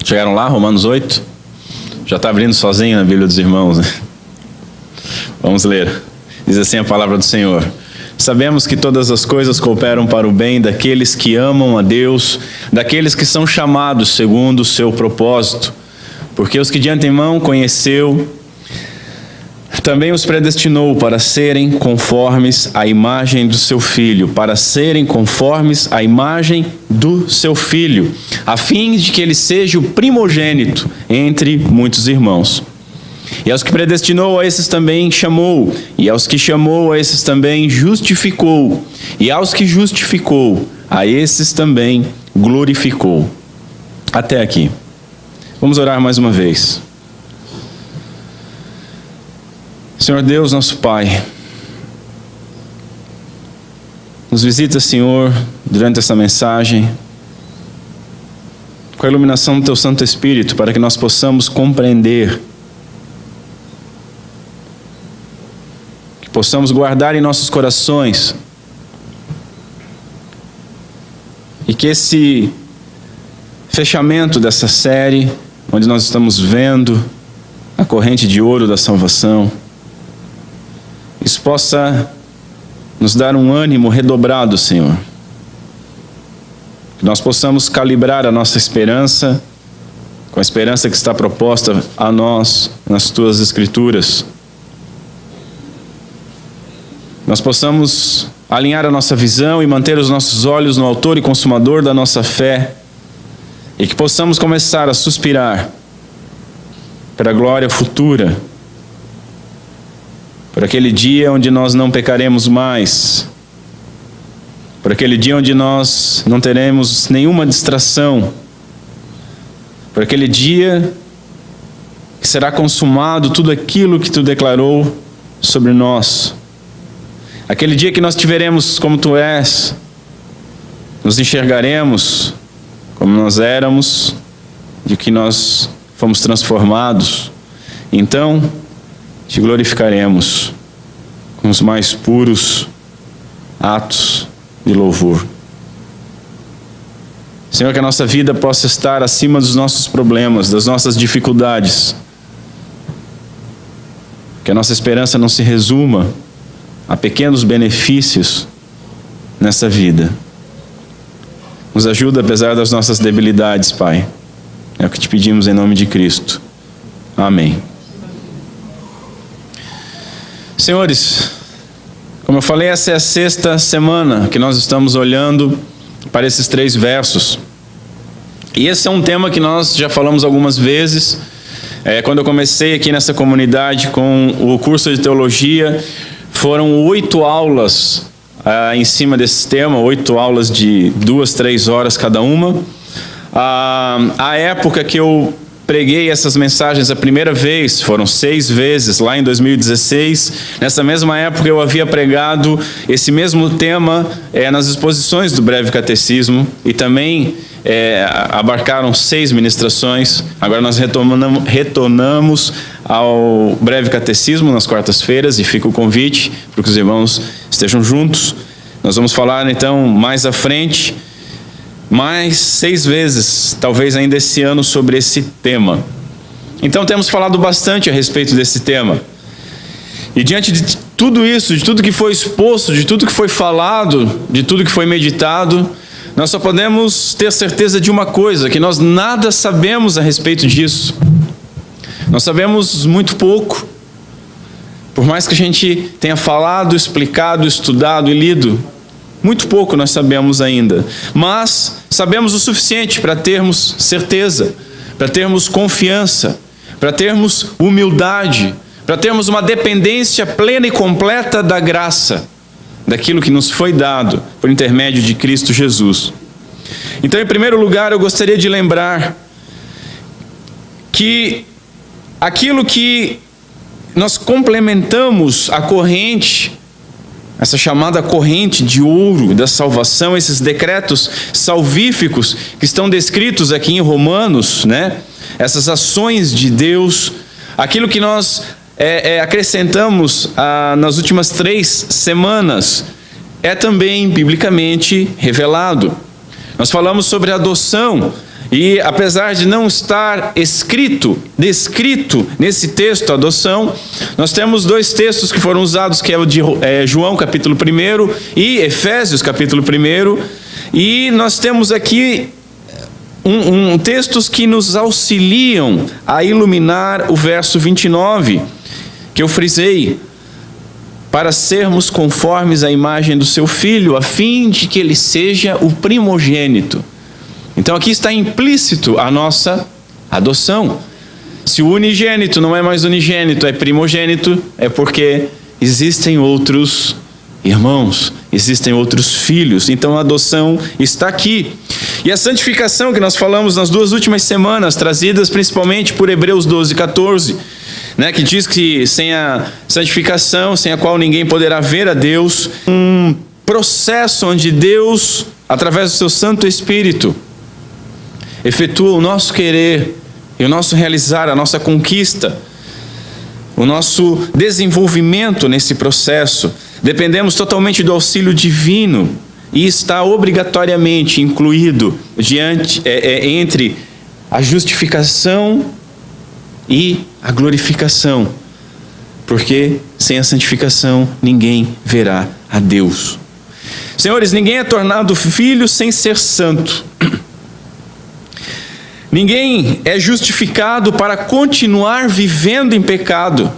Chegaram lá, Romanos 8? Já está abrindo sozinho na Bíblia dos Irmãos, né? Vamos ler. Diz assim a palavra do Senhor. Sabemos que todas as coisas cooperam para o bem daqueles que amam a Deus, daqueles que são chamados segundo o seu propósito. Porque os que de antemão conheceu, também os predestinou para serem conformes à imagem do seu Filho, para serem conformes à imagem do seu Filho, a fim de que ele seja o primogênito entre muitos irmãos. E aos que predestinou, a esses também chamou, e aos que chamou, a esses também justificou, e aos que justificou, a esses também glorificou. Até aqui. Vamos orar mais uma vez. Senhor Deus, nosso Pai, nos visita, Senhor, durante essa mensagem, com a iluminação do Teu Santo Espírito, para que nós possamos compreender, que possamos guardar em nossos corações, e que esse fechamento dessa série, onde nós estamos vendo a corrente de ouro da salvação, isso possa nos dar um ânimo redobrado, Senhor. Que nós possamos calibrar a nossa esperança com a esperança que está proposta a nós nas Tuas Escrituras. Nós possamos alinhar a nossa visão e manter os nossos olhos no Autor e Consumador da nossa fé, e que possamos começar a suspirar para a glória futura, por aquele dia onde nós não pecaremos mais, por aquele dia onde nós não teremos nenhuma distração, por aquele dia que será consumado tudo aquilo que Tu declarou sobre nós, aquele dia que nós te veremos como Tu és, nos enxergaremos como nós éramos, de que nós fomos transformados, então Te glorificaremos com os mais puros atos de louvor. Senhor, que a nossa vida possa estar acima dos nossos problemas, das nossas dificuldades. Que a nossa esperança não se resuma a pequenos benefícios nessa vida. Nos ajuda apesar das nossas debilidades, Pai. É o que te pedimos em nome de Cristo. Amém. Senhores, como eu falei, essa é a 6ª semana que nós estamos olhando para esses 3 versos. E esse é um tema que nós já falamos algumas vezes. Quando eu comecei aqui nessa comunidade com o curso de teologia, foram 8 aulas em cima desse tema, 8 aulas de 2, 3 horas cada uma. A época que eu preguei essas mensagens a primeira vez, foram 6 vezes, lá em 2016. Nessa mesma época eu havia pregado esse mesmo tema nas exposições do Breve Catecismo, e também abarcaram 6 ministrações. Agora nós retornamos ao Breve Catecismo nas quartas-feiras, e fica o convite para que os irmãos estejam juntos. Nós vamos falar então mais à frente, mais 6 vezes, talvez ainda esse ano, sobre esse tema. Então temos falado bastante a respeito desse tema. E diante de tudo isso, de tudo que foi exposto, de tudo que foi falado, de tudo que foi meditado, nós só podemos ter certeza de uma coisa, que nós nada sabemos a respeito disso. Nós sabemos muito pouco. Por mais que a gente tenha falado, explicado, estudado e lido, muito pouco nós sabemos ainda. Mas sabemos o suficiente para termos certeza, para termos confiança, para termos humildade, para termos uma dependência plena e completa da graça, daquilo que nos foi dado por intermédio de Cristo Jesus. Então, em primeiro lugar, eu gostaria de lembrar que aquilo que nós complementamos a corrente, essa chamada corrente de ouro da salvação, esses decretos salvíficos que estão descritos aqui em Romanos, né? Essas ações de Deus, aquilo que nós acrescentamos nas últimas 3 semanas, é também biblicamente revelado. Nós falamos sobre a adoção, E apesar de não estar descrito nesse texto, adoção, nós temos dois textos que foram usados, que é o de João capítulo 1 e Efésios capítulo 1. E nós temos aqui textos que nos auxiliam a iluminar o verso 29, que eu frisei, para sermos conformes à imagem do seu Filho, a fim de que ele seja o primogênito. Então aqui está implícito a nossa adoção. Se o unigênito não é mais unigênito, é primogênito, é porque existem outros irmãos, existem outros filhos. Então a adoção está aqui. E a santificação que nós falamos nas duas últimas semanas, trazidas principalmente por Hebreus 12:14, que diz que sem a santificação, sem a qual ninguém poderá ver a Deus, um processo onde Deus, através do seu Santo Espírito, efetua o nosso querer e o nosso realizar, a nossa conquista, o nosso desenvolvimento nesse processo. Dependemos totalmente do auxílio divino e está obrigatoriamente incluído entre a justificação e a glorificação, porque sem a santificação ninguém verá a Deus. Senhores, ninguém é tornado filho sem ser santo. Ninguém é justificado para continuar vivendo em pecado.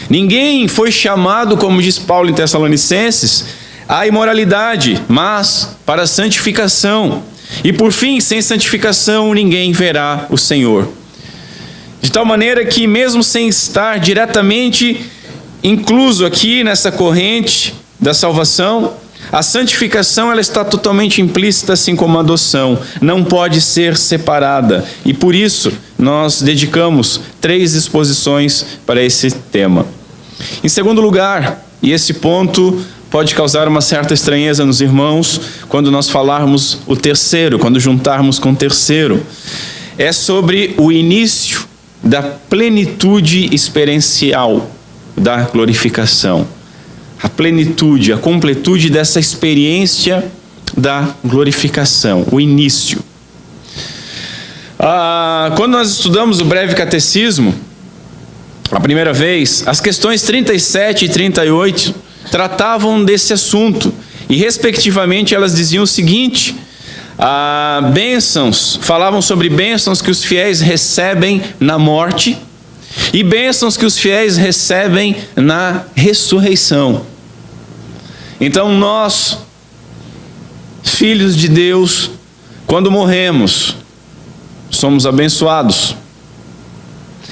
Ninguém foi chamado, como diz Paulo em Tessalonicenses, à imoralidade, mas para a santificação. E por fim, sem santificação, ninguém verá o Senhor. De tal maneira que, mesmo sem estar diretamente incluso aqui nessa corrente da salvação, a santificação ela está totalmente implícita, assim como a adoção. Não pode ser separada. E por isso, nós dedicamos 3 exposições para esse tema. Em segundo lugar, e esse ponto pode causar uma certa estranheza nos irmãos, quando nós falarmos o terceiro, quando juntarmos com o terceiro, é sobre o início da plenitude experiencial da glorificação. A plenitude, a completude dessa experiência da glorificação, o início. Quando nós estudamos o breve catecismo, a primeira vez, as questões 37 e 38 tratavam desse assunto, e respectivamente elas diziam o seguinte: falavam sobre bênçãos que os fiéis recebem na morte e bênçãos que os fiéis recebem na ressurreição. Então nós, filhos de Deus, quando morremos, somos abençoados.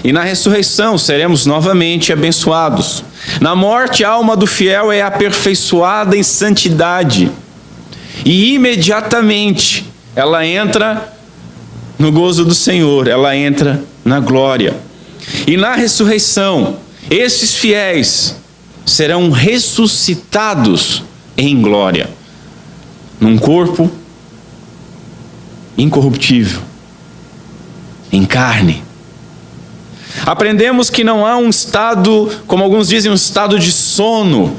E na ressurreição seremos novamente abençoados. Na morte, a alma do fiel é aperfeiçoada em santidade. E imediatamente ela entra no gozo do Senhor, ela entra na glória. E na ressurreição, esses fiéis serão ressuscitados em glória, num corpo incorruptível, em carne. Aprendemos que não há um estado, como alguns dizem, um estado de sono,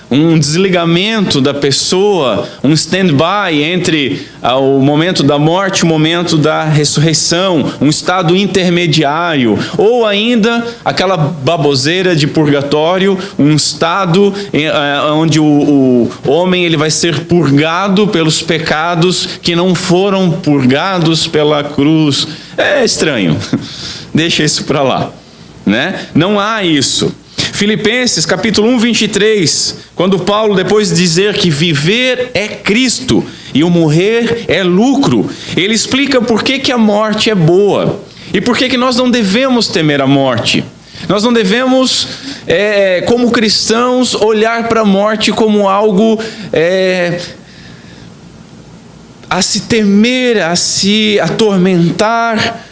um desligamento da pessoa, um stand-by entre o momento da morte e o momento da ressurreição, um estado intermediário, ou ainda aquela baboseira de purgatório, um estado onde o homem ele vai ser purgado pelos pecados que não foram purgados pela cruz. É estranho, deixa isso para lá, Não há isso. Filipenses capítulo 1, 23, quando Paulo, depois de dizer que viver é Cristo e o morrer é lucro, ele explica por que a morte é boa e por que nós não devemos temer a morte. Nós não devemos, como cristãos, olhar para a morte como algo a se temer, a se atormentar,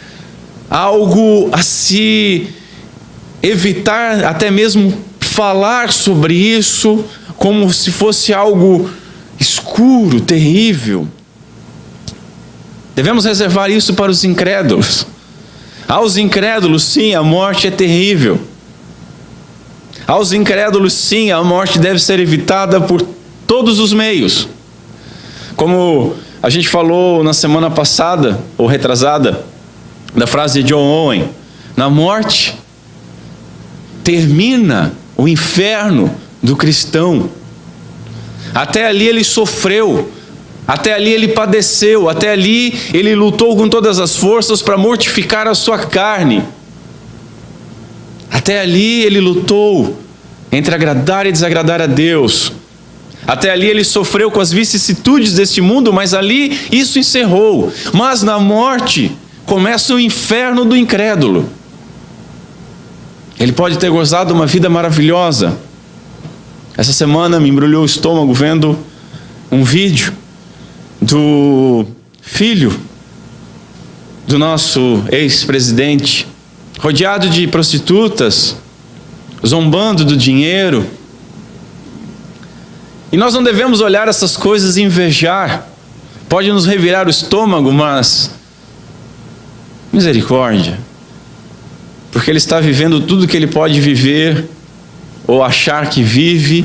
algo a se evitar, até mesmo falar sobre isso, como se fosse algo escuro, terrível. Devemos reservar isso para os incrédulos. Aos incrédulos, sim, a morte é terrível. Aos incrédulos, sim, a morte deve ser evitada por todos os meios. Como A gente falou na semana passada, ou retrasada, da frase de John Owen: na morte termina o inferno do cristão. Até ali ele sofreu, até ali ele padeceu, até ali ele lutou com todas as forças para mortificar a sua carne. Até ali ele lutou entre agradar e desagradar a Deus. Até ali ele sofreu com as vicissitudes deste mundo, mas ali isso encerrou. Mas na morte começa o inferno do incrédulo. Ele pode ter gozado uma vida maravilhosa. Essa semana me embrulhou o estômago vendo um vídeo do filho do nosso ex-presidente, rodeado de prostitutas, zombando do dinheiro. E nós não devemos olhar essas coisas e invejar. Pode nos revirar o estômago, mas misericórdia. Porque ele está vivendo tudo que ele pode viver, ou achar que vive,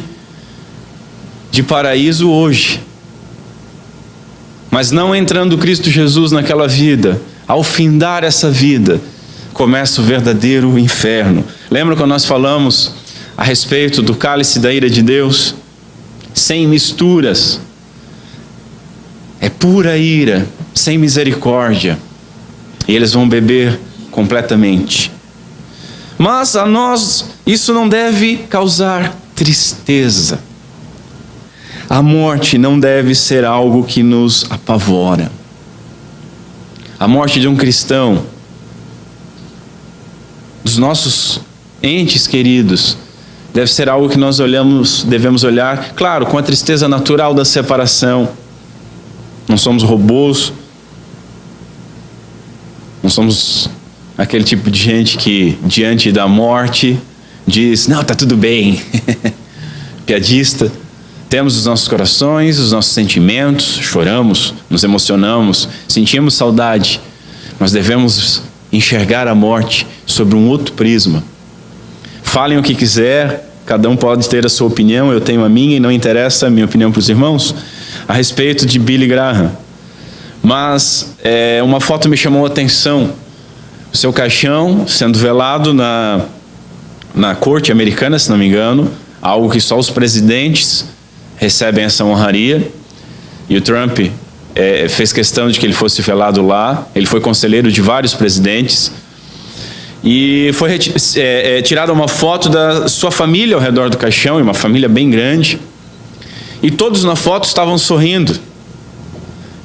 de paraíso hoje. Mas não entrando Cristo Jesus naquela vida, ao findar essa vida, começa o verdadeiro inferno. Lembra quando nós falamos a respeito do cálice da ira de Deus? Sem misturas. É pura ira, sem misericórdia. E eles vão beber completamente. Mas a nós isso não deve causar tristeza. A morte não deve ser algo que nos apavora. A morte de um cristão, dos nossos entes queridos, deve ser algo que nós devemos olhar, claro, com a tristeza natural da separação. Não somos robôs, não somos aquele tipo de gente que, diante da morte, diz: não, está tudo bem. Piadista. Temos os nossos corações, os nossos sentimentos, choramos, nos emocionamos, sentimos saudade. Nós devemos enxergar a morte sobre um outro prisma. Falem o que quiser, cada um pode ter a sua opinião, eu tenho a minha e não interessa a minha opinião para os irmãos, a respeito de Billy Graham. Mas uma foto me chamou a atenção. O seu caixão sendo velado na corte americana, se não me engano, algo que só os presidentes recebem essa honraria. E o Trump fez questão de que ele fosse velado lá. Ele foi conselheiro de vários presidentes. E foi tirada uma foto da sua família ao redor do caixão, e uma família bem grande. E todos na foto estavam sorrindo.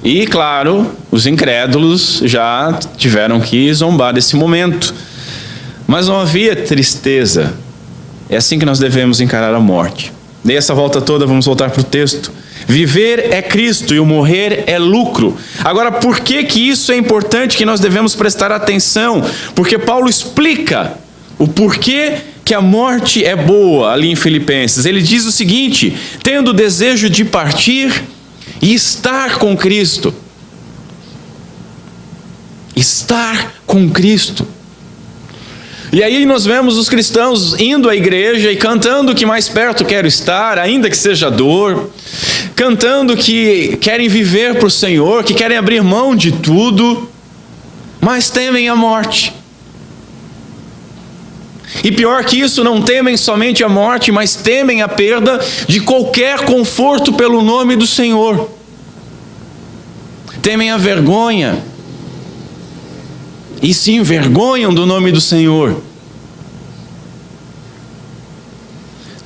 E, claro, os incrédulos já tiveram que zombar desse momento. Mas não havia tristeza. É assim que nós devemos encarar a morte. Dei essa volta toda, vamos voltar para o texto. Viver é Cristo e o morrer é lucro. Agora, por que isso é importante, que nós devemos prestar atenção? Porque Paulo explica o porquê que a morte é boa ali em Filipenses. Ele diz o seguinte: tendo o desejo de partir e estar com Cristo. Estar com Cristo. E aí nós vemos os cristãos indo à igreja e cantando que mais perto quero estar, ainda que seja dor. Cantando que querem viver para o Senhor, que querem abrir mão de tudo, mas temem a morte. E pior que isso, não temem somente a morte, mas temem a perda de qualquer conforto pelo nome do Senhor. Temem a vergonha. E se envergonham do nome do Senhor.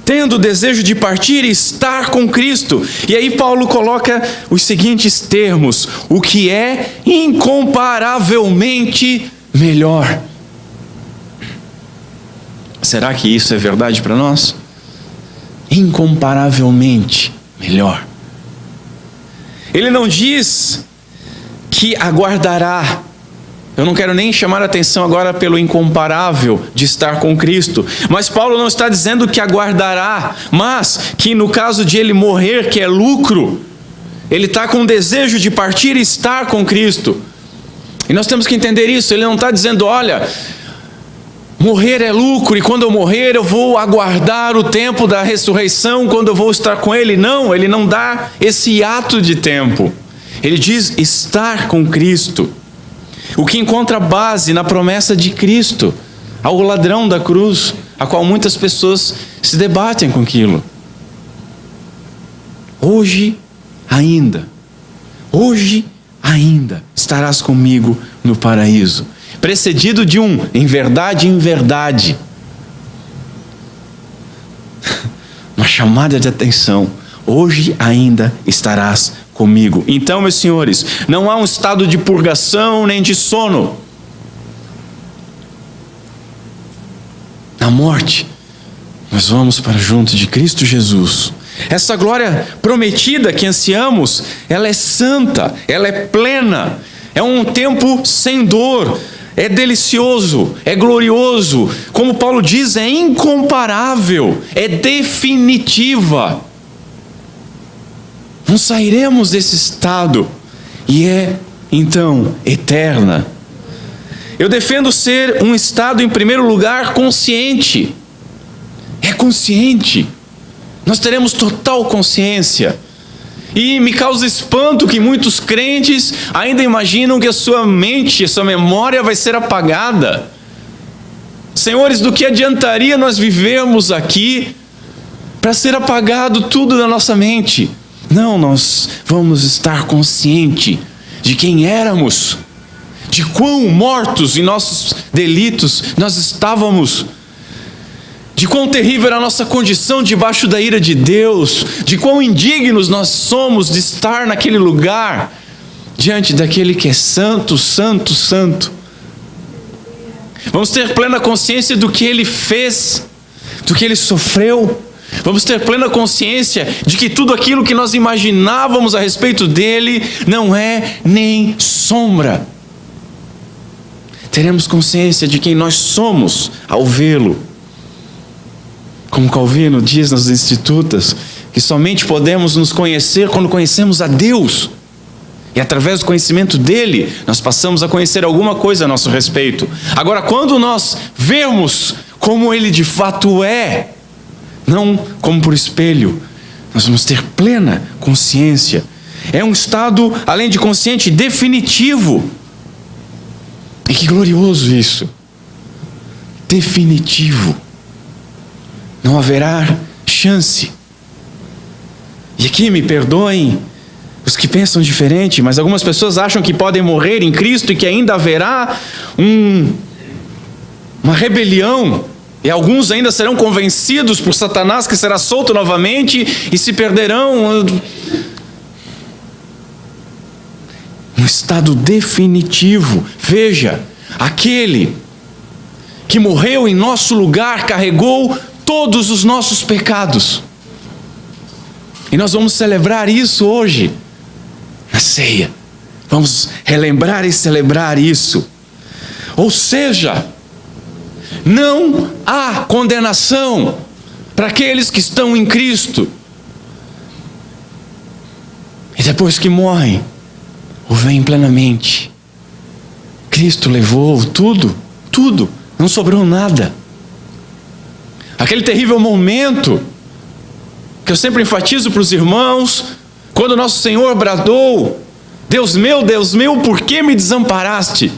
Tendo o desejo de partir e estar com Cristo. E aí Paulo coloca os seguintes termos: o que é incomparavelmente melhor. Será que isso é verdade para nós? Incomparavelmente melhor. Ele não diz que aguardará. Eu não quero nem chamar a atenção agora pelo incomparável de estar com Cristo. Mas Paulo não está dizendo que aguardará, mas que no caso de ele morrer, que é lucro, ele está com desejo de partir e estar com Cristo. E nós temos que entender isso. Ele não está dizendo: olha, morrer é lucro e quando eu morrer eu vou aguardar o tempo da ressurreição, quando eu vou estar com Ele. Não, ele não dá esse hiato de tempo. Ele diz estar com Cristo, o que encontra base na promessa de Cristo, ao ladrão da cruz, a qual muitas pessoas se debatem com aquilo. Hoje ainda estarás comigo no paraíso. Precedido de em verdade. Uma chamada de atenção. Hoje ainda estarás comigo. Então, meus senhores, não há um estado de purgação nem de sono. Na morte, nós vamos para junto de Cristo Jesus. Essa glória prometida que ansiamos, ela é santa, ela é plena, é um tempo sem dor, é delicioso, é glorioso. Como Paulo diz, é incomparável, é definitiva. Não sairemos desse estado e é, então, eterna. Eu defendo ser um estado, em primeiro lugar, consciente. É consciente. Nós teremos total consciência. E me causa espanto que muitos crentes ainda imaginam que a sua mente, a sua memória vai ser apagada. Senhores, do que adiantaria nós vivermos aqui para ser apagado tudo da nossa mente? Não, nós vamos estar conscientes de quem éramos, de quão mortos em nossos delitos nós estávamos, de quão terrível era a nossa condição debaixo da ira de Deus, de quão indignos nós somos de estar naquele lugar, diante daquele que é santo, santo, santo. Vamos ter plena consciência do que Ele fez, do que Ele sofreu. Vamos ter plena consciência de que tudo aquilo que nós imaginávamos a respeito dEle não é nem sombra. Teremos consciência de quem nós somos ao vê-lo. Como Calvino diz nas Institutas, que somente podemos nos conhecer quando conhecemos a Deus. E através do conhecimento dEle, nós passamos a conhecer alguma coisa a nosso respeito. Agora, quando nós vemos como Ele de fato é, não como por espelho, nós vamos ter plena consciência. É um estado, além de consciente, definitivo. E que glorioso isso! Definitivo. Não haverá chance. E aqui me perdoem os que pensam diferente, mas algumas pessoas acham que podem morrer em Cristo e que ainda haverá uma rebelião. E alguns ainda serão convencidos por Satanás, que será solto novamente e se perderão. Um estado definitivo. Veja, aquele que morreu em nosso lugar carregou todos os nossos pecados. E nós vamos celebrar isso hoje, na ceia. Vamos relembrar e celebrar isso. Ou seja, não há condenação para aqueles que estão em Cristo. E depois que morrem, o veem plenamente. Cristo levou tudo, não sobrou nada. Aquele terrível momento que eu sempre enfatizo para os irmãos, quando nosso Senhor bradou: Deus meu, por que me desamparaste?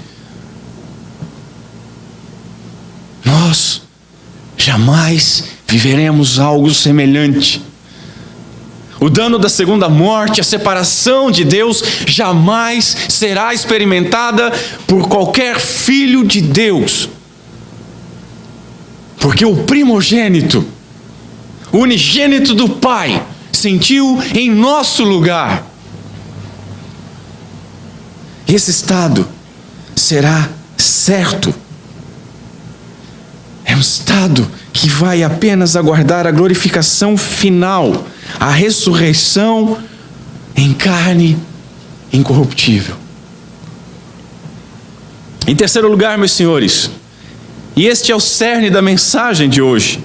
Nós jamais viveremos algo semelhante. O dano da segunda morte, a separação de Deus, jamais será experimentada por qualquer filho de Deus. Porque o primogênito, o unigênito do Pai, sentiu em nosso lugar. Esse estado será certo. É um estado que vai apenas aguardar a glorificação final, a ressurreição em carne incorruptível. Em terceiro lugar, meus senhores, e este é o cerne da mensagem de hoje,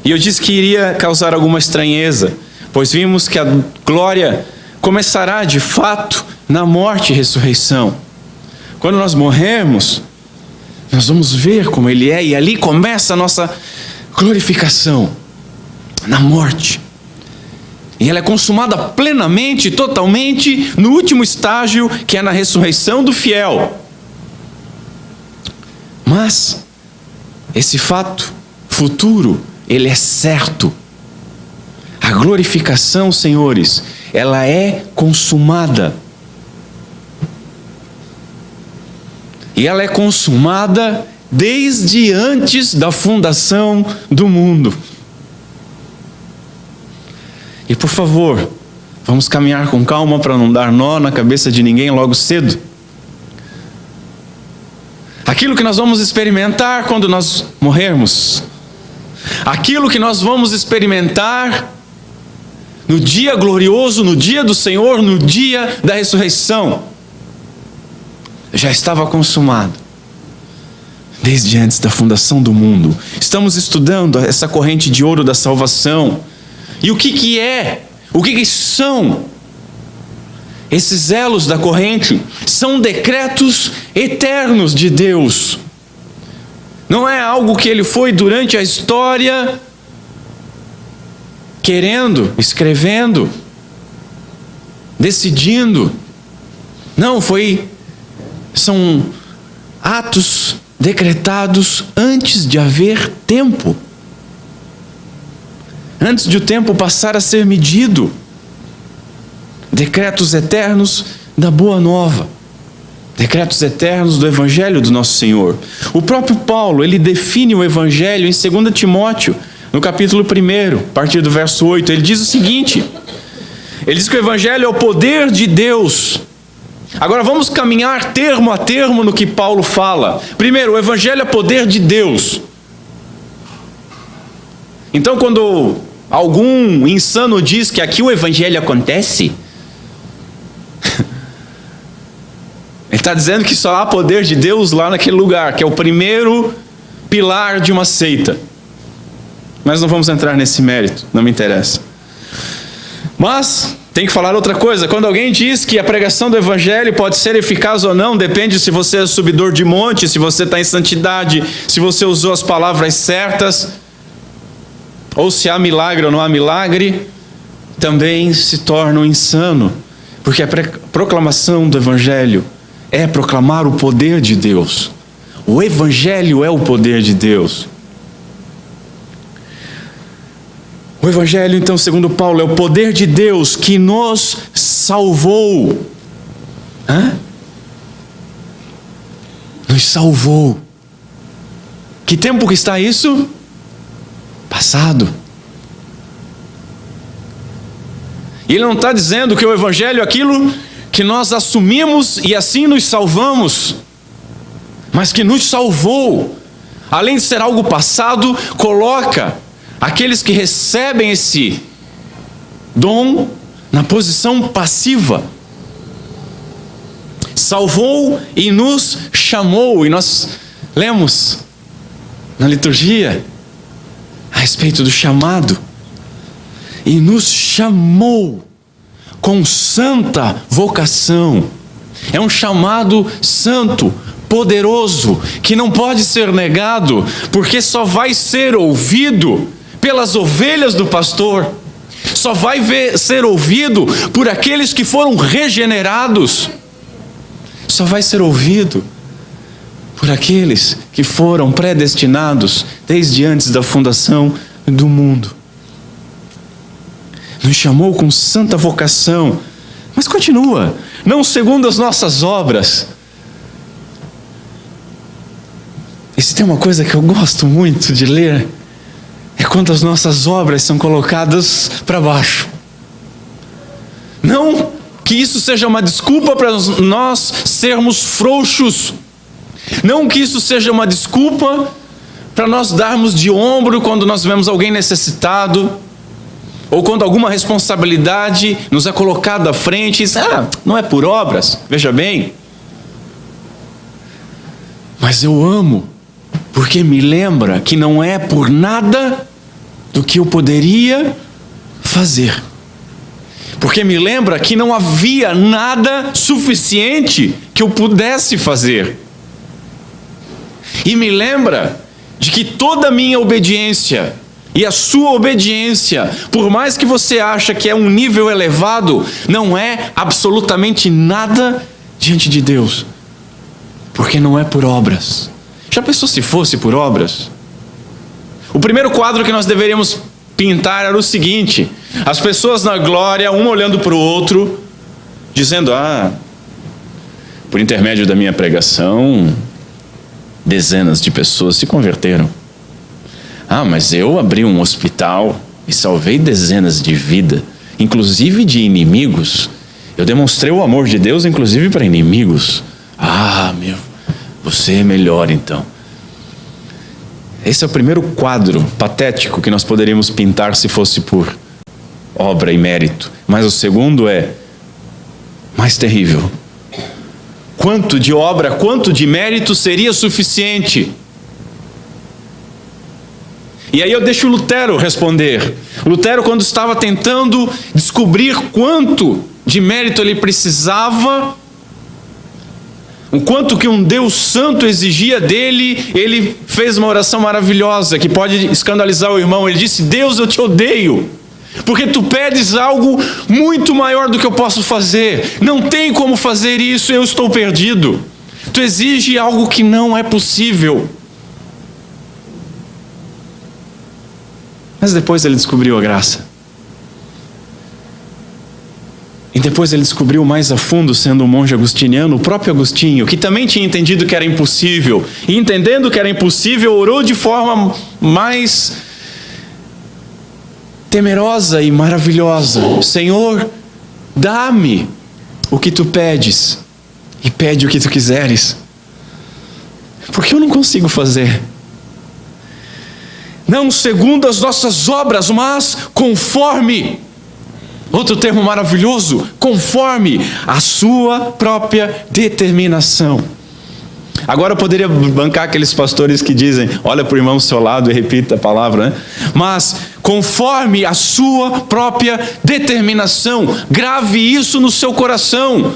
e eu disse que iria causar alguma estranheza, pois vimos que a glória começará de fato na morte e ressurreição. Quando nós morrermos, nós vamos ver como Ele é, e ali começa a nossa glorificação, na morte. E ela é consumada plenamente, totalmente, no último estágio, que é na ressurreição do fiel. Mas esse fato futuro, ele é certo. A glorificação, senhores, ela é consumada. E ela é consumada desde antes da fundação do mundo. E por favor, vamos caminhar com calma para não dar nó na cabeça de ninguém logo cedo. Aquilo que nós vamos experimentar quando nós morrermos, aquilo que nós vamos experimentar no dia glorioso, no dia do Senhor, no dia da ressurreição, já estava consumado desde antes da fundação do mundo. Estamos estudando essa corrente de ouro da salvação. E o que é? O que são esses elos da corrente? São decretos eternos de Deus. Não é algo que ele foi durante a história querendo, escrevendo, decidindo. Não, são atos decretados antes de haver tempo. Antes de o tempo passar a ser medido. Decretos eternos da Boa Nova. Decretos eternos do Evangelho do nosso Senhor. O próprio Paulo, ele define o Evangelho em 2 Timóteo, no capítulo 1, a partir do verso 8. Ele diz o seguinte: ele diz que o Evangelho é o poder de Deus. Agora vamos caminhar termo a termo no que Paulo fala. Primeiro, o Evangelho é poder de Deus. Então, quando algum insano diz que aqui o Evangelho acontece, ele está dizendo que só há poder de Deus lá naquele lugar, que é o primeiro pilar de uma seita. Mas não vamos entrar nesse mérito, não me interessa. Mas tem que falar outra coisa. Quando alguém diz que a pregação do Evangelho pode ser eficaz ou não, depende se você é subidor de monte, se você está em santidade, se você usou as palavras certas, ou se há milagre ou não há milagre, também se torna um insano, porque a proclamação do Evangelho é proclamar o poder de Deus. O Evangelho é o poder de Deus. O Evangelho, então, segundo Paulo, é o poder de Deus que nos salvou. Nos salvou. Que tempo que está isso? Passado. E ele não está dizendo que o Evangelho é aquilo que nós assumimos e assim nos salvamos, mas que nos salvou. Além de ser algo passado, coloca aqueles que recebem esse dom na posição passiva. Salvou e nos chamou. E nós lemos na liturgia a respeito do chamado. E nos chamou com santa vocação. É um chamado santo, poderoso, que não pode ser negado, porque só vai ser ouvido pelas ovelhas do pastor. Só vai ser ouvido por aqueles que foram regenerados. Só vai ser ouvido por aqueles que foram predestinados desde antes da fundação do mundo. Nos chamou com santa vocação, mas continua, não segundo as nossas obras. E se tem uma coisa que eu gosto muito de ler, é quando as nossas obras são colocadas para baixo. Não que isso seja uma desculpa para nós sermos frouxos. Não que isso seja uma desculpa para nós darmos de ombro quando nós vemos alguém necessitado, ou quando alguma responsabilidade nos é colocada à frente e diz, não é por obras, veja bem. Mas eu amo, porque me lembra que não é por nada do que eu poderia fazer. Porque me lembra que não havia nada suficiente que eu pudesse fazer. E me lembra de que toda a minha obediência E a sua obediência, por mais que você ache que é um nível elevado, não é absolutamente nada diante de Deus. Porque não é por obras. Já pensou se fosse por obras? O primeiro quadro que nós deveríamos pintar era o seguinte: as pessoas na glória, um olhando para o outro, dizendo: por intermédio da minha pregação, dezenas de pessoas se converteram. Mas eu abri um hospital e salvei dezenas de vidas, inclusive de inimigos. Eu demonstrei o amor de Deus, inclusive para inimigos. Você é melhor então. Esse é o primeiro quadro patético que nós poderíamos pintar se fosse por obra e mérito. Mas o segundo é mais terrível. Quanto de obra, quanto de mérito seria suficiente? E aí eu deixo Lutero responder. Lutero, quando estava tentando descobrir quanto de mérito ele precisava, o quanto que um Deus santo exigia dele, ele fez uma oração maravilhosa, que pode escandalizar o irmão. Ele disse: Deus, eu te odeio, porque tu pedes algo muito maior do que eu posso fazer. Não tem como fazer isso, eu estou perdido. Tu exige algo que não é possível. Mas depois ele descobriu a graça. E depois ele descobriu mais a fundo, sendo um monge agostiniano, o próprio Agostinho, que também tinha entendido que era impossível. E entendendo que era impossível, orou de forma mais temerosa e maravilhosa: Senhor, dá-me o que tu pedes, e pede o que tu quiseres, porque eu não consigo fazer. Não segundo as nossas obras, mas conforme, outro termo maravilhoso, conforme a sua própria determinação. Agora eu poderia bancar aqueles pastores que dizem: olha para o irmão ao seu lado e repita a palavra, né? Mas conforme a sua própria determinação, grave isso no seu coração.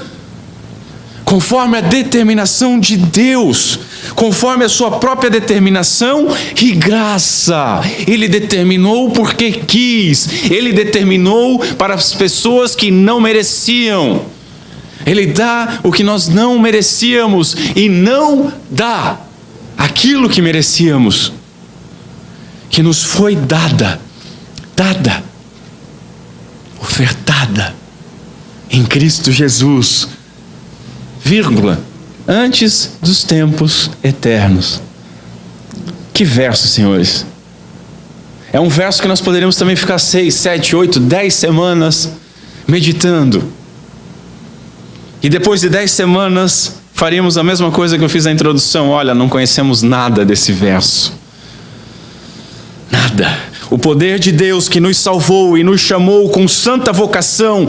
Conforme a determinação de Deus, conforme a sua própria determinação e graça. Ele determinou porque quis. Ele determinou para as pessoas que não mereciam. Ele dá o que nós não merecíamos e não dá aquilo que merecíamos, que nos foi dada, ofertada em Cristo Jesus, antes dos tempos eternos. Que verso, senhores! É um verso que nós poderíamos também ficar 6, 7, 8, 10 semanas meditando. E depois de 10 semanas, faríamos a mesma coisa que eu fiz na introdução. Olha, não conhecemos nada desse verso. Nada. O poder de Deus que nos salvou e nos chamou com santa vocação,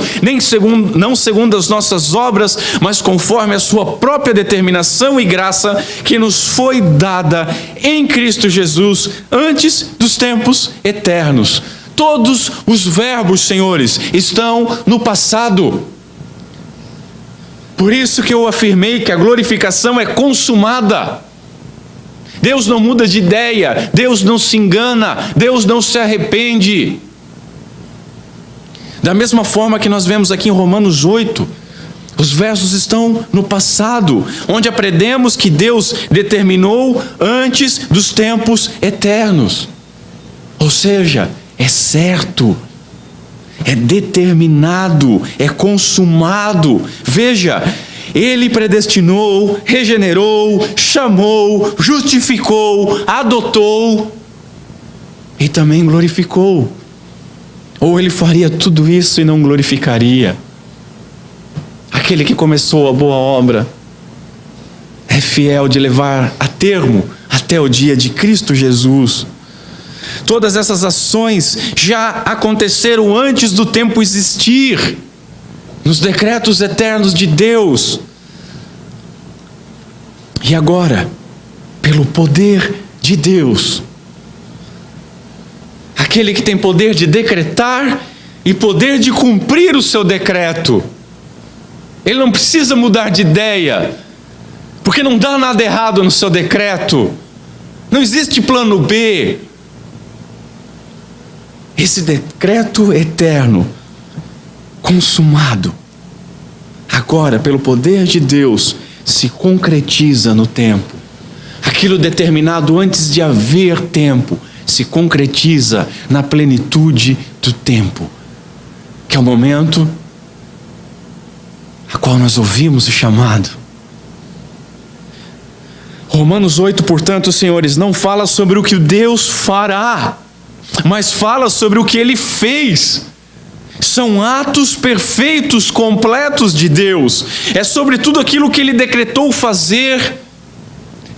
não segundo as nossas obras, mas conforme a sua própria determinação e graça que nos foi dada em Cristo Jesus antes dos tempos eternos. Todos os verbos, senhores, estão no passado. Por isso que eu afirmei que a glorificação é consumada. Deus não muda de ideia, Deus não se engana, Deus não se arrepende. Da mesma forma que nós vemos aqui em Romanos 8, os versos estão no passado, onde aprendemos que Deus determinou antes dos tempos eternos. Ou seja, é certo, é determinado, é consumado. Veja, Ele predestinou, regenerou, chamou, justificou, adotou e também glorificou. Ou Ele faria tudo isso e não glorificaria? Aquele que começou a boa obra é fiel de levar a termo até o dia de Cristo Jesus. Todas essas ações já aconteceram antes do tempo existir, nos decretos eternos de Deus. E agora, pelo poder de Deus, aquele que tem poder de decretar e poder de cumprir o seu decreto, ele não precisa mudar de ideia, porque não dá nada errado no seu decreto. Não existe plano B. esse decreto eterno, consumado, agora, pelo poder de Deus, se concretiza no tempo. Aquilo determinado antes de haver tempo, se concretiza na plenitude do tempo, que é o momento a qual nós ouvimos o chamado. Romanos 8, portanto, senhores, não fala sobre o que Deus fará, mas fala sobre o que Ele fez. São atos perfeitos, completos de Deus. É sobre tudo aquilo que Ele decretou fazer,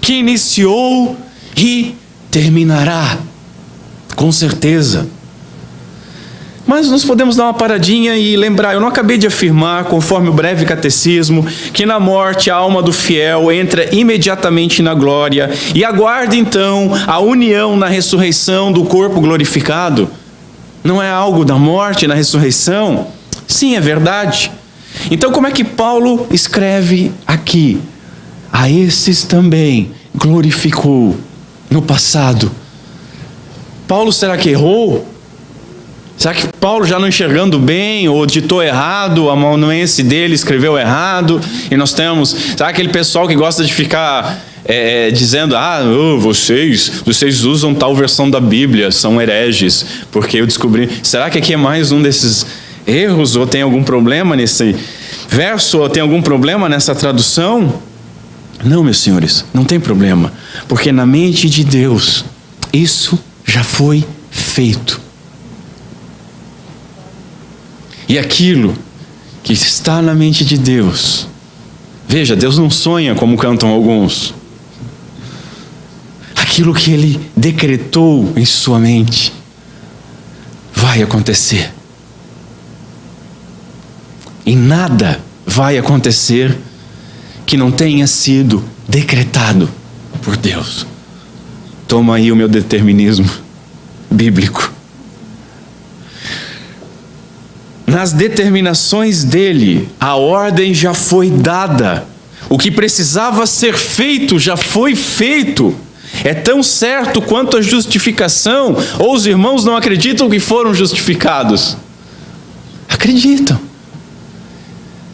que iniciou e terminará, com certeza. Mas nós podemos dar uma paradinha e lembrar, eu não acabei de afirmar, conforme o breve catecismo, que na morte a alma do fiel entra imediatamente na glória e aguarda então a união na ressurreição do corpo glorificado? Não é algo da morte na ressurreição? Sim, é verdade. Então como é que Paulo escreve aqui? A esses também glorificou no passado. Paulo será que errou? Será que Paulo, já não enxergando bem, ou ditou errado, a amanuense dele escreveu errado, e nós temos, sabe aquele pessoal que gosta de ficar dizendo, vocês usam tal versão da Bíblia, são hereges, porque eu descobri. Será que aqui é mais um desses erros, ou tem algum problema nesse verso, ou tem algum problema nessa tradução? Não, meus senhores, não tem problema, porque na mente de Deus, isso já foi feito. E aquilo que está na mente de Deus, veja, Deus não sonha como cantam alguns. Aquilo que Ele decretou em sua mente vai acontecer. E nada vai acontecer que não tenha sido decretado por Deus. Toma aí o meu determinismo bíblico. Nas determinações dele, a ordem já foi dada. O que precisava ser feito já foi feito. É tão certo quanto a justificação, ou os irmãos não acreditam que foram justificados? Acreditam.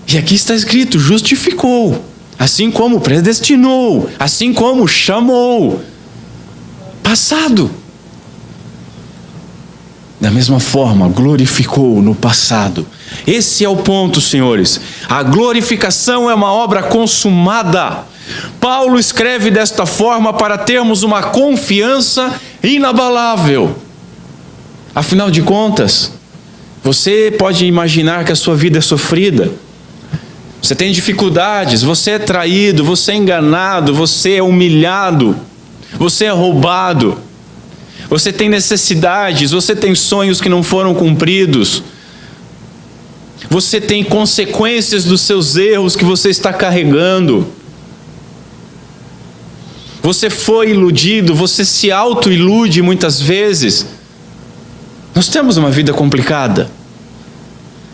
E aqui está escrito, justificou, assim como predestinou, assim como chamou. Passado. Da mesma forma, glorificou no passado. Esse é o ponto, senhores. A glorificação é uma obra consumada. Paulo escreve desta forma para termos uma confiança inabalável. Afinal de contas, você pode imaginar que a sua vida é sofrida. Você tem dificuldades, você é traído, você é enganado, você é humilhado, você é roubado. Você tem necessidades, você tem sonhos que não foram cumpridos. Você tem consequências dos seus erros que você está carregando. Você foi iludido, você se auto-ilude muitas vezes. Nós temos uma vida complicada.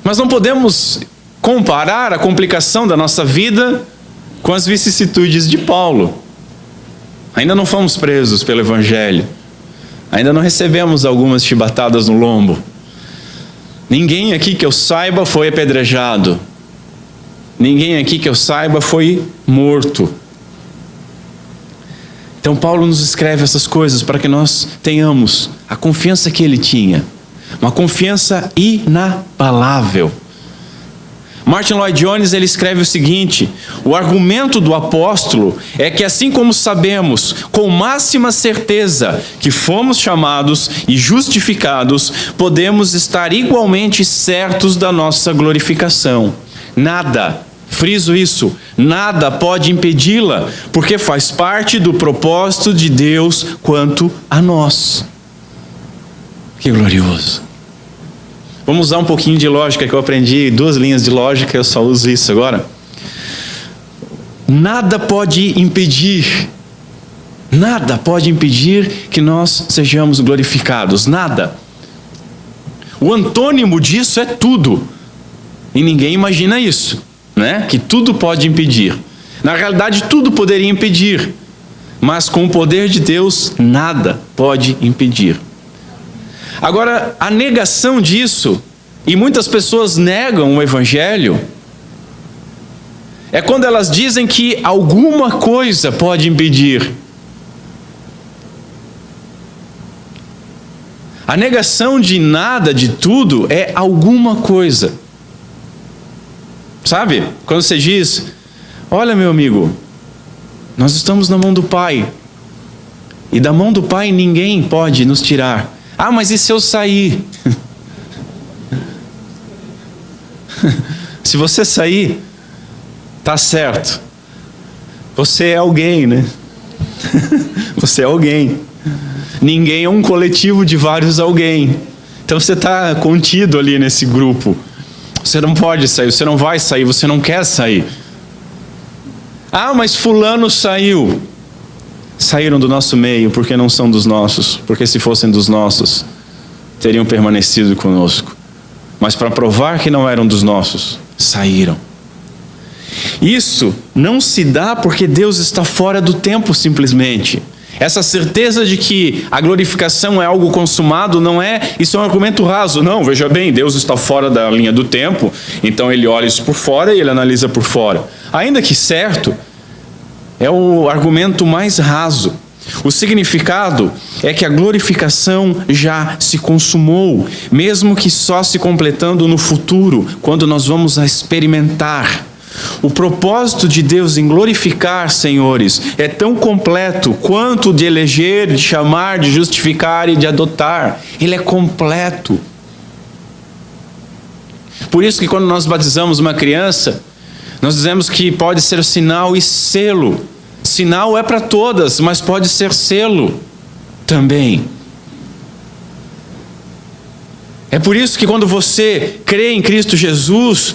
Mas não podemos comparar a complicação da nossa vida com as vicissitudes de Paulo. Ainda não fomos presos pelo Evangelho. Ainda não recebemos algumas chibatadas no lombo. Ninguém aqui que eu saiba foi apedrejado. Ninguém aqui que eu saiba foi morto. Então Paulo nos escreve essas coisas para que nós tenhamos a confiança que ele tinha. Uma confiança inabalável. Martin Lloyd-Jones, ele escreve o seguinte: o argumento do apóstolo é que assim como sabemos com máxima certeza que fomos chamados e justificados, podemos estar igualmente certos da nossa glorificação. Nada, friso isso, nada pode impedi-la, porque faz parte do propósito de Deus quanto a nós. Que glorioso! Vamos usar um pouquinho de lógica que eu aprendi, 2 linhas de lógica, eu só uso isso agora. Nada pode impedir que nós sejamos glorificados, nada. O antônimo disso é tudo, e ninguém imagina isso, né? Que tudo pode impedir. Na realidade, tudo poderia impedir, mas com o poder de Deus, nada pode impedir. Agora, a negação disso, e muitas pessoas negam o Evangelho, é quando elas dizem que alguma coisa pode impedir. A negação de nada, de tudo, é alguma coisa. Sabe? Quando você diz, olha meu amigo, nós estamos na mão do Pai, e da mão do Pai ninguém pode nos tirar. Ah, mas e se eu sair? Se você sair, tá certo. Você é alguém, né? Você é alguém. Ninguém é um coletivo de vários alguém. Então você está contido ali nesse grupo. Você não pode sair, você não vai sair, você não quer sair. Ah, mas fulano saiu. Saíram do nosso meio porque não são dos nossos. Porque se fossem dos nossos, teriam permanecido conosco. Mas para provar que não eram dos nossos, saíram. Isso não se dá porque Deus está fora do tempo simplesmente. Essa certeza de que a glorificação é algo consumado não é, isso é um argumento raso. Não, veja bem, Deus está fora da linha do tempo, então ele olha isso por fora e ele analisa por fora. Ainda que certo, é o argumento mais raso. O significado é que a glorificação já se consumou, mesmo que só se completando no futuro, quando nós vamos a experimentar. O propósito de Deus em glorificar, senhores, é tão completo quanto de eleger, de chamar, de justificar e de adotar. Ele é completo. Por isso que quando nós batizamos uma criança, nós dizemos que pode ser sinal e selo. Sinal é para todas, mas pode ser selo também. É por isso que quando você crê em Cristo Jesus,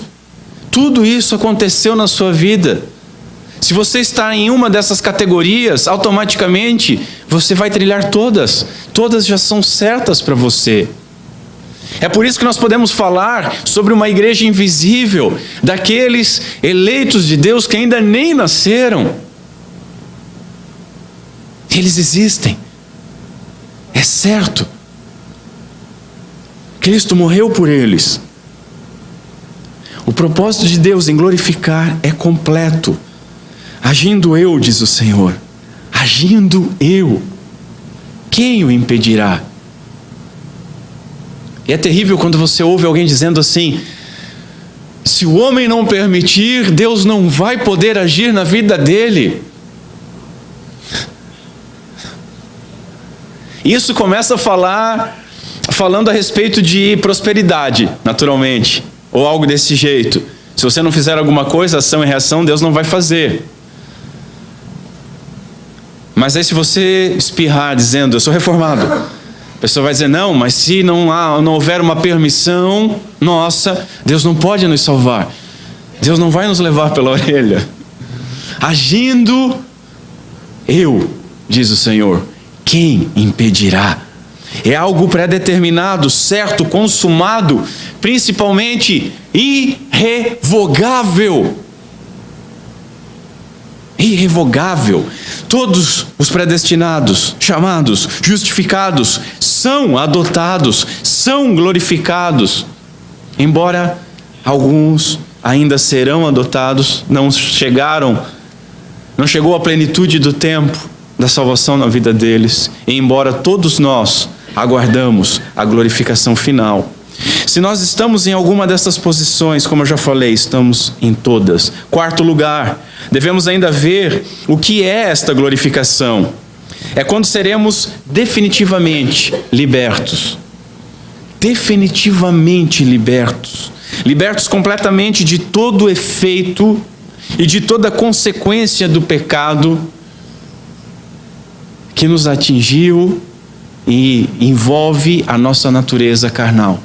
tudo isso aconteceu na sua vida. Se você está em uma dessas categorias, automaticamente você vai trilhar todas. Todas já são certas para você. É por isso que nós podemos falar sobre uma igreja invisível, daqueles eleitos de Deus que ainda nem nasceram. Eles existem. É certo. Cristo morreu por eles. O propósito de Deus em glorificar é completo. Agindo eu, diz o Senhor, agindo eu, quem o impedirá? E é terrível quando você ouve alguém dizendo assim, se o homem não permitir, Deus não vai poder agir na vida dele. Isso começa falando a respeito de prosperidade, naturalmente. Ou algo desse jeito. Se você não fizer alguma coisa, ação e reação, Deus não vai fazer. Mas aí se você espirrar dizendo, eu sou reformado, a pessoa vai dizer, não, mas se não houver uma permissão nossa, Deus não pode nos salvar. Deus não vai nos levar pela orelha. Agindo eu, diz o Senhor, quem impedirá? É algo pré-determinado, certo, consumado, principalmente irrevogável. Irrevogável. Todos os predestinados, chamados, justificados, são adotados, são glorificados. Embora alguns ainda serão adotados, não chegou a plenitude do tempo da salvação na vida deles. E embora todos nós aguardamos a glorificação final. Se nós estamos em alguma dessas posições, como eu já falei, estamos em todas. Quarto lugar, devemos ainda ver o que é esta glorificação. É quando seremos definitivamente libertos. Definitivamente libertos. Libertos completamente de todo o efeito e de toda a consequência do pecado que nos atingiu e envolve a nossa natureza carnal.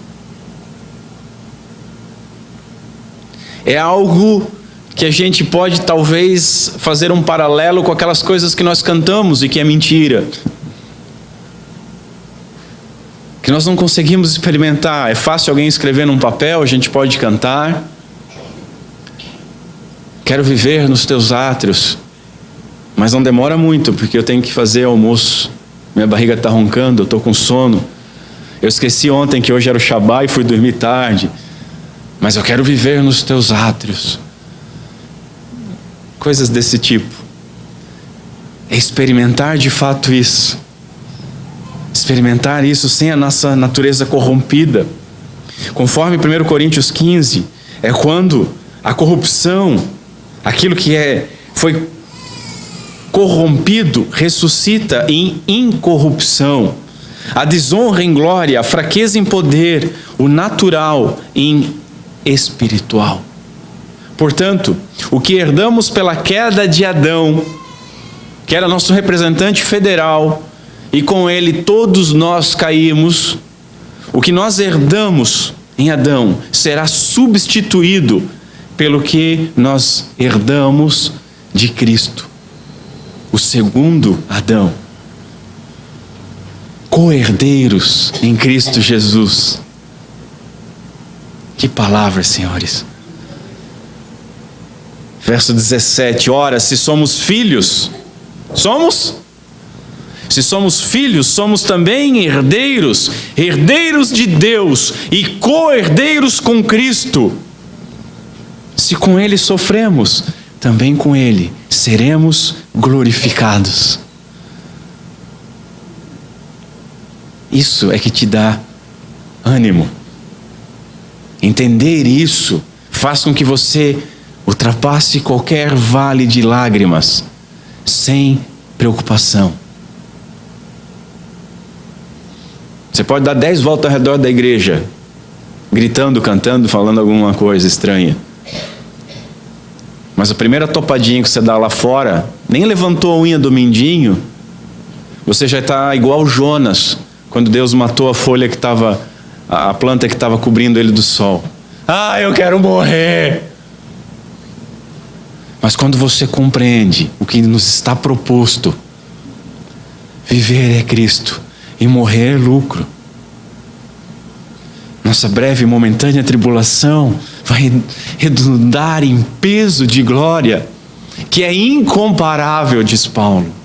É algo que a gente pode talvez fazer um paralelo com aquelas coisas que nós cantamos e que é mentira. Que nós não conseguimos experimentar. É fácil alguém escrever num papel, a gente pode cantar. Quero viver nos teus átrios. Mas não demora muito, porque eu tenho que fazer almoço. Minha barriga está roncando, eu estou com sono. Eu esqueci ontem que hoje era o Shabá e fui dormir tarde, mas eu quero viver nos teus átrios. Coisas desse tipo. É experimentar de fato isso. Experimentar isso sem a nossa natureza corrompida. Conforme 1 Coríntios 15, é quando a corrupção, aquilo que foi corrompido, ressuscita em incorrupção. A desonra em glória, a fraqueza em poder, o natural em espiritual. Portanto, o que herdamos pela queda de Adão, que era nosso representante federal, e com ele todos nós caímos, o que nós herdamos em Adão será substituído pelo que nós herdamos de Cristo, o segundo Adão. Co-herdeiros em Cristo Jesus. Que palavras, senhores. Verso 17, ora, se somos filhos, se somos filhos, somos também herdeiros, herdeiros de Deus e co-herdeiros com Cristo. Se com Ele sofremos, também com Ele seremos glorificados. Isso é que te dá ânimo. Entender isso faz com que você ultrapasse qualquer vale de lágrimas sem preocupação. Você pode dar 10 voltas ao redor da igreja, gritando, cantando, falando alguma coisa estranha. Mas a primeira topadinha que você dá lá fora, nem levantou a unha do mindinho, você já está igual Jonas, quando Deus matou a folha que estava, a planta que estava cobrindo ele do sol. Ah, eu quero morrer! Mas quando você compreende o que nos está proposto, viver é Cristo e morrer é lucro. Nossa breve e momentânea tribulação vai redundar em peso de glória, que é incomparável, diz Paulo.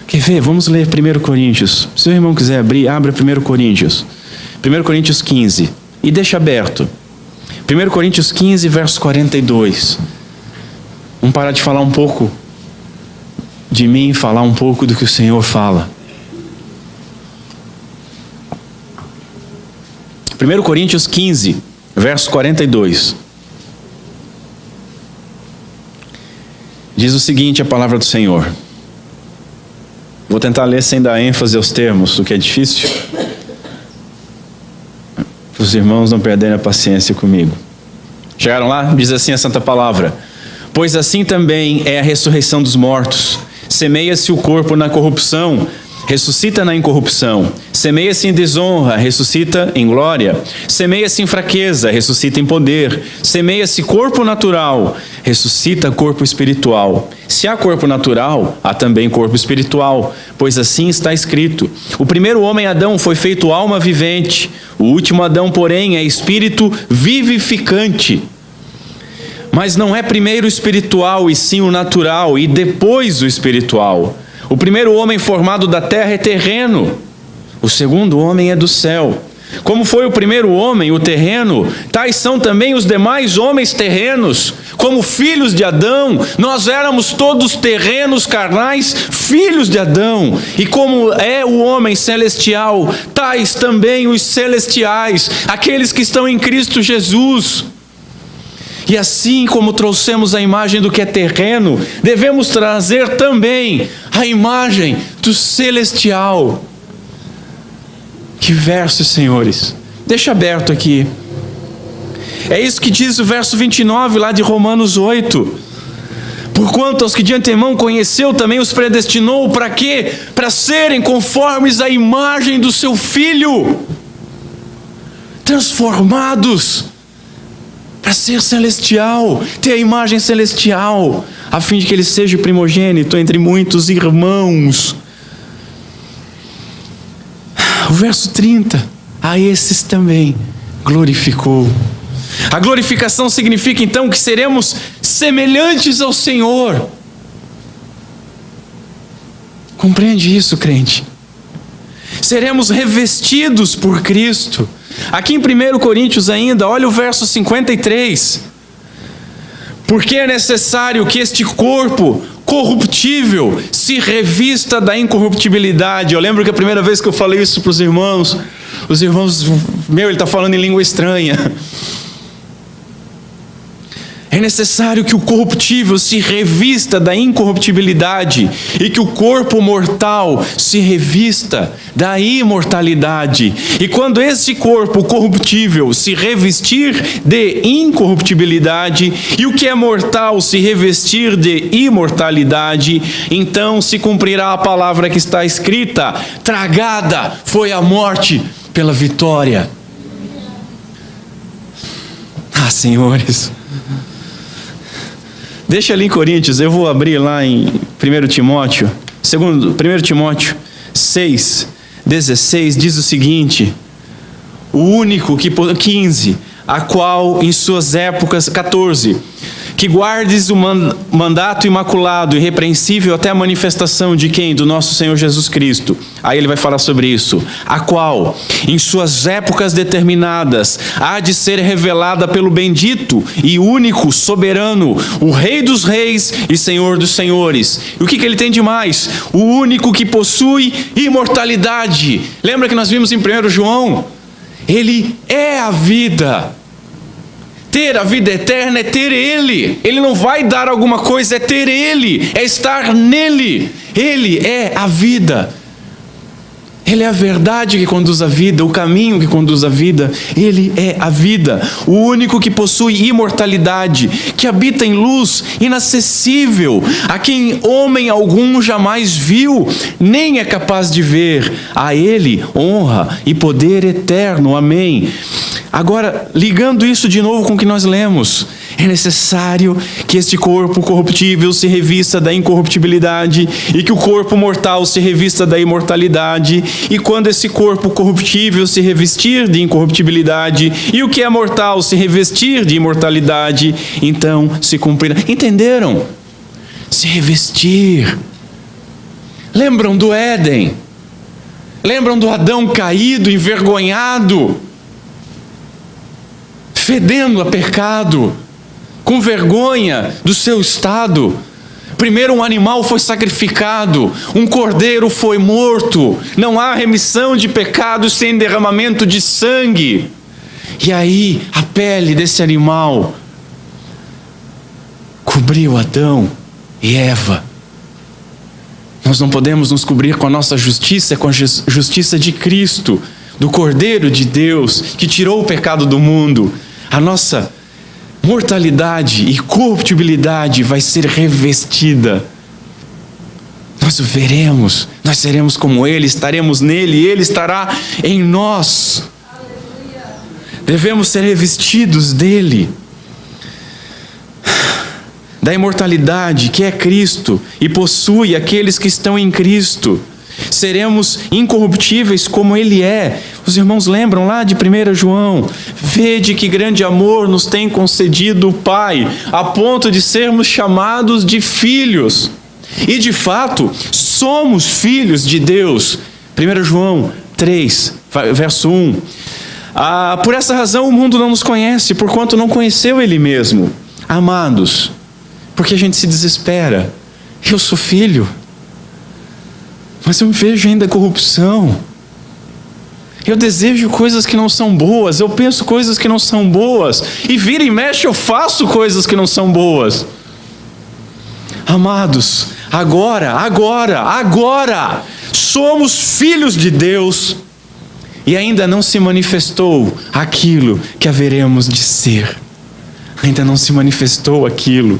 Quer ver? Vamos ler 1 Coríntios. Se o irmão quiser abrir, abra 1 Coríntios. 1 Coríntios 15. E deixa aberto. 1 Coríntios 15, verso 42. Vamos parar de falar um pouco de mim e falar um pouco do que o Senhor fala. 1 Coríntios 15, verso 42. Diz o seguinte a palavra do Senhor. Vou tentar ler sem dar ênfase aos termos, o que é difícil. Para os irmãos não perderem a paciência comigo. Chegaram lá? Diz assim a santa palavra. Pois assim também é a ressurreição dos mortos. Semeia-se o corpo na corrupção, ressuscita na incorrupção. Semeia-se em desonra, ressuscita em glória. Semeia-se em fraqueza, ressuscita em poder. Semeia-se corpo natural, ressuscita corpo espiritual. Se há corpo natural, há também corpo espiritual, pois assim está escrito. O primeiro homem, Adão, foi feito alma vivente. O último Adão, porém, é espírito vivificante. Mas não é primeiro o espiritual, e sim o natural, e depois o espiritual. O primeiro homem formado da terra é terreno, o segundo homem é do céu. Como foi o primeiro homem, o terreno, tais são também os demais homens terrenos. Como filhos de Adão, nós éramos todos terrenos carnais, filhos de Adão. E como é o homem celestial, tais também os celestiais, aqueles que estão em Cristo Jesus. E assim como trouxemos a imagem do que é terreno, devemos trazer também a imagem do celestial. Que versos, senhores. Deixa aberto aqui. É isso que diz o verso 29 lá de Romanos 8. Porquanto aos que de antemão conheceu, também os predestinou. Para quê? Para serem conformes à imagem do seu Filho. Transformados. Para ser celestial, ter a imagem celestial, a fim de que ele seja o primogênito entre muitos irmãos. O verso 30, a esses também glorificou. A glorificação significa então que seremos semelhantes ao Senhor. Compreende isso, crente? seremos revestidos por Cristo. Aqui em 1 Coríntios ainda, olha o verso 53. Porque é necessário que este corpo corruptível se revista da incorruptibilidade. Eu lembro que a primeira vez que eu falei isso para os irmãos, ele está falando em língua estranha. É necessário que o corruptível se revista da incorruptibilidade e que o corpo mortal se revista da imortalidade. E quando esse corpo corruptível se revestir de incorruptibilidade e o que é mortal se revestir de imortalidade, então se cumprirá a palavra que está escrita: tragada foi a morte pela vitória. Ah, senhores, deixa ali em Coríntios, eu vou abrir lá em 1 Timóteo 6:16, diz o seguinte: o único que, 15, a qual em suas épocas, 14, que guardes o mandato imaculado e irrepreensível até a manifestação de quem? Do nosso Senhor Jesus Cristo. Aí ele vai falar sobre isso. A qual, em suas épocas determinadas, há de ser revelada pelo bendito e único, soberano, o Rei dos reis e Senhor dos senhores. E o que ele tem de mais? O único que possui imortalidade. Lembra que nós vimos em 1 João? Ele é a vida. Ter a vida eterna é ter Ele. Ele não vai dar alguma coisa, é ter Ele, é estar nele. Ele é a vida. Ele é a verdade que conduz a vida, o caminho que conduz a vida. Ele é a vida, o único que possui imortalidade, que habita em luz inacessível, a quem homem algum jamais viu, nem é capaz de ver. A Ele honra e poder eterno. Amém. Agora, ligando isso de novo com o que nós lemos, é necessário que este corpo corruptível se revista da incorruptibilidade e que o corpo mortal se revista da imortalidade. E quando esse corpo corruptível se revestir de incorruptibilidade e o que é mortal se revestir de imortalidade, então se cumprirá. Entenderam? Se revestir. Lembram do Éden? Lembram do Adão caído, envergonhado, fedendo a pecado, com vergonha do seu estado? Primeiro um animal foi sacrificado, um cordeiro foi morto, não há remissão de pecados sem derramamento de sangue. E aí a pele desse animal cobriu Adão e Eva. Nós não podemos nos cobrir com a nossa justiça, com a justiça de Cristo, do Cordeiro de Deus, que tirou o pecado do mundo. A nossa mortalidade e corruptibilidade vai ser revestida. Nós o veremos, nós seremos como Ele, estaremos nele e Ele estará em nós. Devemos ser revestidos dele, da imortalidade que é Cristo e possui aqueles que estão em Cristo. Seremos incorruptíveis como Ele é. Os irmãos lembram lá de 1 João? Vede que grande amor nos tem concedido o Pai, a ponto de sermos chamados de filhos. E de fato, somos filhos de Deus. 1 João 3, verso 1. Por essa razão o mundo não nos conhece, porquanto não conheceu Ele mesmo. Amados, porque a gente se desespera. Eu sou filho, mas eu vejo ainda corrupção. Eu desejo coisas que não são boas, eu penso coisas que não são boas, e vira e mexe eu faço coisas que não são boas. Amados, agora, somos filhos de Deus, e ainda não se manifestou aquilo que haveremos de ser. Ainda não se manifestou aquilo.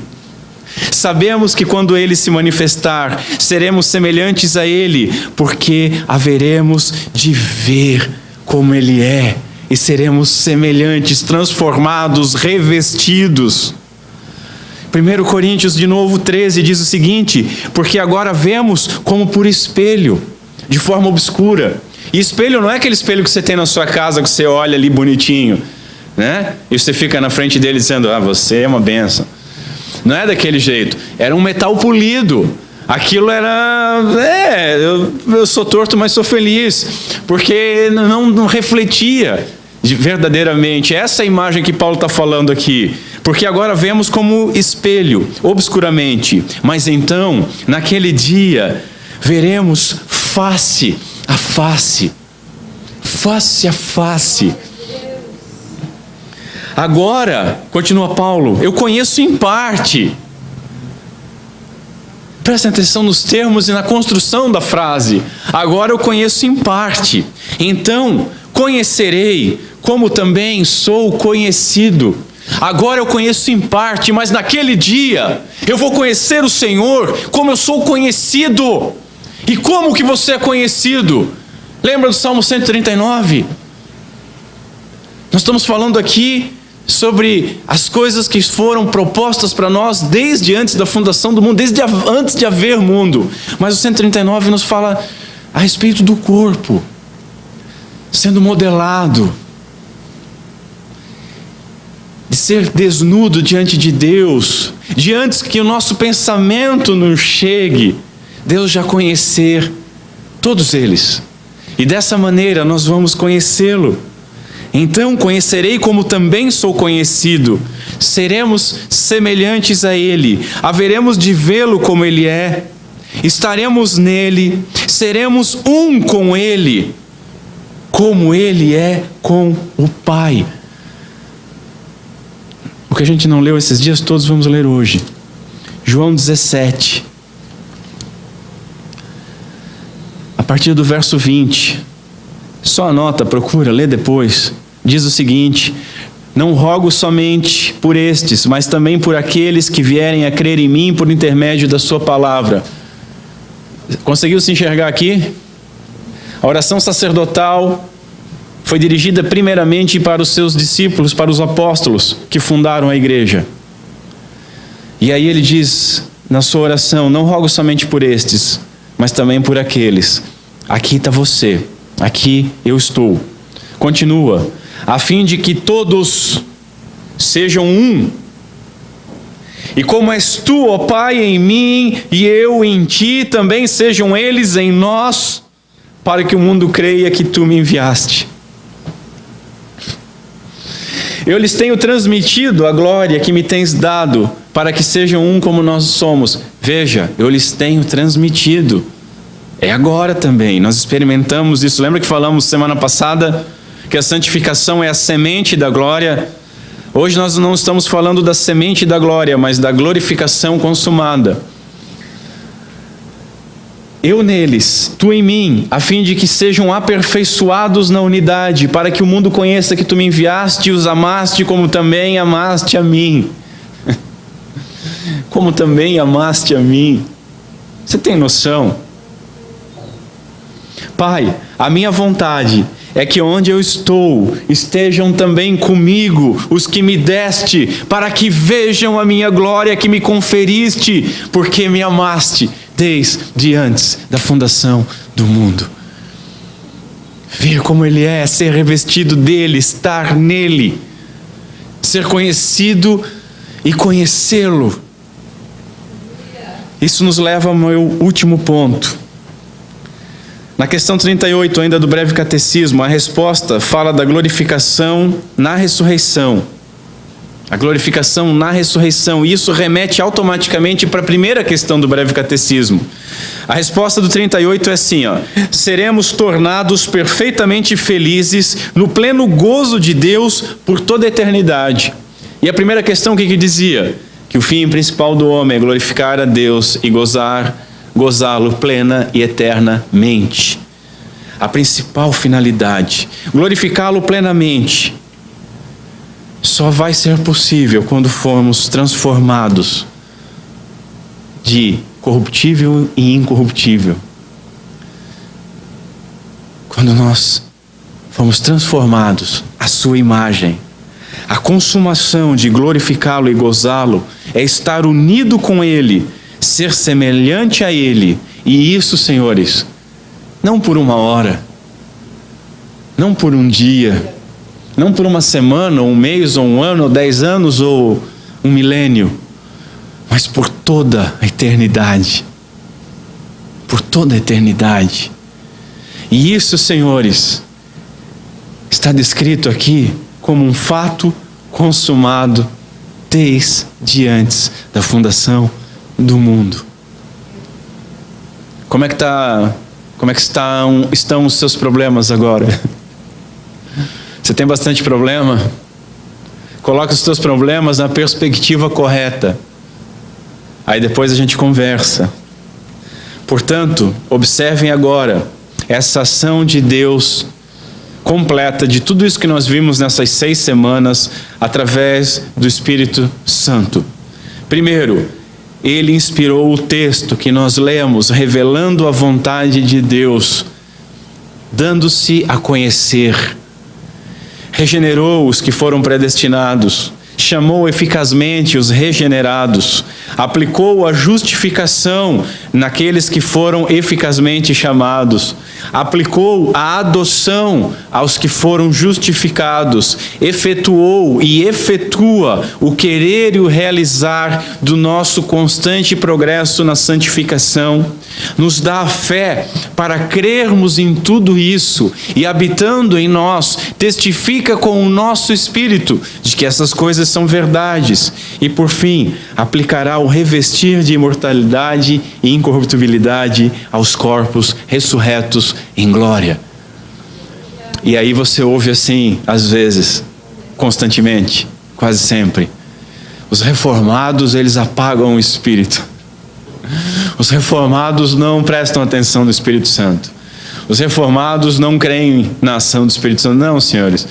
Sabemos que quando Ele se manifestar, seremos semelhantes a Ele, porque haveremos de ver como Ele é, e seremos semelhantes, transformados, revestidos. 1 Coríntios, de novo, 13, diz o seguinte: porque agora vemos como por espelho, de forma obscura. E espelho não é aquele espelho que você tem na sua casa, que você olha ali bonitinho, né? E você fica na frente dele dizendo: você é uma bênção. Não é daquele jeito. Era um metal polido. Aquilo era... eu sou torto, mas sou feliz, porque não refletia verdadeiramente. Essa é a imagem que Paulo está falando aqui. Porque agora vemos como espelho, obscuramente. Mas então, naquele dia, veremos face a face. Face a face. Agora, continua Paulo, eu conheço em parte. Presta atenção nos termos e na construção da frase. Agora eu conheço em parte. Então, conhecerei como também sou conhecido. Agora eu conheço em parte, mas naquele dia eu vou conhecer o Senhor como eu sou conhecido. E como que você é conhecido? Lembra do Salmo 139? Nós estamos falando aqui sobre as coisas que foram propostas para nós desde antes da fundação do mundo, desde antes de haver mundo. Mas o 139 nos fala a respeito do corpo sendo modelado, de ser desnudo diante de Deus, de antes que o nosso pensamento nos chegue, Deus já conhecer todos eles. E dessa maneira nós vamos conhecê-lo. Então conhecerei como também sou conhecido. Seremos semelhantes a Ele. Haveremos de vê-lo como Ele é. Estaremos nele. Seremos um com Ele, como Ele é com o Pai. O que a gente não leu esses dias todos, vamos ler hoje. João 17. A partir do verso 20. Só anota, procura, lê depois. Diz o seguinte: não rogo somente por estes, mas também por aqueles que vierem a crer em mim por intermédio da sua palavra. Conseguiu se enxergar aqui? A oração sacerdotal foi dirigida primeiramente para os seus discípulos, para os apóstolos que fundaram a igreja. E aí ele diz na sua oração: não rogo somente por estes, mas também por aqueles. Aqui está você, aqui eu estou. Continua: a fim de que todos sejam um. E como és tu, ó Pai, em mim e eu em ti, também sejam eles em nós, para que o mundo creia que tu me enviaste. Eu lhes tenho transmitido a glória que me tens dado, para que sejam um como nós somos. Veja, eu lhes tenho transmitido. É agora também, nós experimentamos isso. Lembra que falamos semana passada que a santificação é a semente da glória? Hoje nós não estamos falando da semente da glória, mas da glorificação consumada. Eu neles, tu em mim, a fim de que sejam aperfeiçoados na unidade, para que o mundo conheça que tu me enviaste e os amaste, como também amaste a mim. Como também amaste a mim. Você tem noção? Pai, a minha vontade é que onde eu estou, estejam também comigo os que me deste, para que vejam a minha glória que me conferiste, porque me amaste desde antes da fundação do mundo. Ver como Ele é, ser revestido dEle, estar nele, ser conhecido e conhecê-lo. Isso nos leva ao meu último ponto. Na questão 38, ainda do breve catecismo, a resposta fala da glorificação na ressurreição. A glorificação na ressurreição. E isso remete automaticamente para a primeira questão do breve catecismo. A resposta do 38 é assim, ó: seremos tornados perfeitamente felizes no pleno gozo de Deus por toda a eternidade. E a primeira questão, o que dizia? Que o fim principal do homem é glorificar a Deus e gozá-lo plena e eternamente. A principal finalidade, glorificá-lo plenamente, só vai ser possível quando formos transformados de corruptível e incorruptível. Quando nós fomos transformados à sua imagem. A consumação de glorificá-lo e gozá-lo é estar unido com Ele, ser semelhante a Ele. E isso, senhores, não por uma hora, não por um dia, não por uma semana, ou um mês, ou um ano, ou 10 anos, ou um milênio, mas por toda a eternidade. por toda a eternidade. E isso, senhores, está descrito aqui como um fato consumado desde antes da fundação do mundo. Como é que estão os seus problemas agora? Você tem bastante problema? Coloque os seus problemas na perspectiva correta. Aí depois a gente conversa. Portanto, observem agora essa ação de Deus completa de tudo isso que nós vimos nessas 6 semanas através do Espírito Santo. Primeiro, Ele inspirou o texto que nós lemos, revelando a vontade de Deus, dando-se a conhecer. Regenerou os que foram predestinados, chamou eficazmente os regenerados, aplicou a justificação naqueles que foram eficazmente chamados, aplicou a adoção aos que foram justificados, efetuou e efetua o querer e o realizar do nosso constante progresso na santificação, nos dá a fé para crermos em tudo isso e, habitando em nós, testifica com o nosso espírito de que essas coisas são verdades e, por fim, aplicará o revestir de imortalidade e incorruptibilidade aos corpos ressurretos em glória. E aí você ouve assim, às vezes, constantemente, quase sempre: os reformados, eles apagam o Espírito. Os reformados não prestam atenção no Espírito Santo. Os reformados não creem na ação do Espírito Santo. Não, senhores.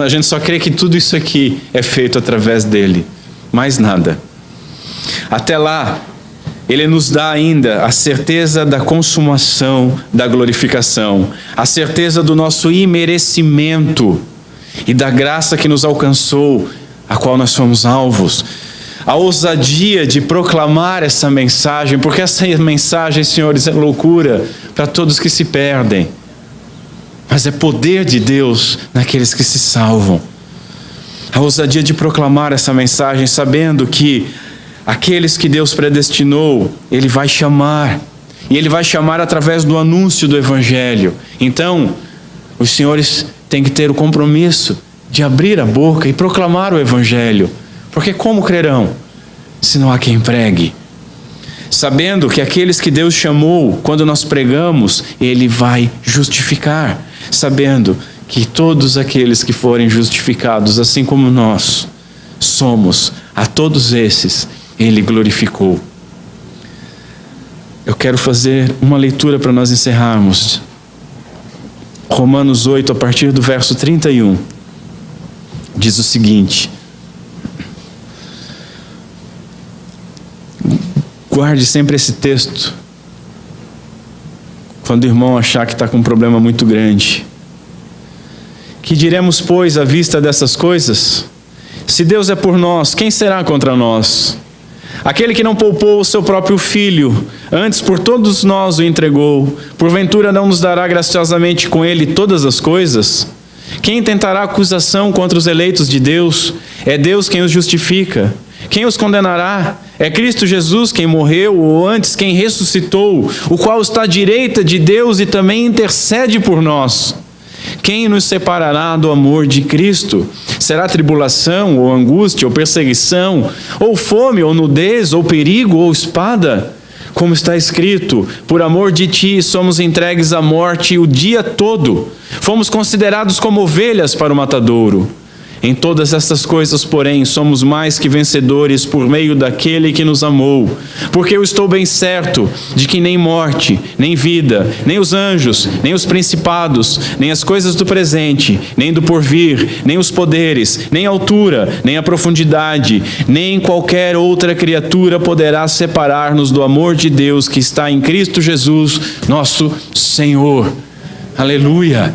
A gente só crê que tudo isso aqui é feito através dele. Mais nada. Até lá, Ele nos dá ainda a certeza da consumação da glorificação, a certeza do nosso imerecimento e da graça que nos alcançou, a qual nós fomos alvos. A ousadia de proclamar essa mensagem, porque essa mensagem, senhores, é loucura para todos que se perdem, mas é poder de Deus naqueles que se salvam. A ousadia de proclamar essa mensagem, sabendo que aqueles que Deus predestinou, Ele vai chamar, e Ele vai chamar através do anúncio do Evangelho. Então, os senhores têm que ter o compromisso de abrir a boca e proclamar o Evangelho. Porque como crerão, se não há quem pregue? Sabendo que aqueles que Deus chamou, quando nós pregamos, Ele vai justificar. Sabendo que todos aqueles que forem justificados, assim como nós somos, a todos esses, Ele glorificou. Eu quero fazer uma leitura para nós encerrarmos. Romanos 8, a partir do verso 31, diz o seguinte: guarde sempre esse texto quando o irmão achar que está com um problema muito grande. Que diremos, pois, à vista dessas coisas? Se Deus é por nós, quem será contra nós? Aquele que não poupou o seu próprio filho, antes por todos nós o entregou, porventura não nos dará graciosamente com ele todas as coisas? Quem tentará acusação contra os eleitos de Deus? É Deus quem os justifica. Quem os condenará? É Cristo Jesus quem morreu, ou antes quem ressuscitou, o qual está à direita de Deus e também intercede por nós. Quem nos separará do amor de Cristo? Será tribulação, ou angústia, ou perseguição, ou fome, ou nudez, ou perigo, ou espada? Como está escrito: por amor de ti somos entregues à morte o dia todo. Fomos considerados como ovelhas para o matadouro. Em todas estas coisas, porém, somos mais que vencedores por meio daquele que nos amou. Porque eu estou bem certo de que nem morte, nem vida, nem os anjos, nem os principados, nem as coisas do presente, nem do porvir, nem os poderes, nem a altura, nem a profundidade, nem qualquer outra criatura poderá separar-nos do amor de Deus que está em Cristo Jesus, nosso Senhor. Aleluia!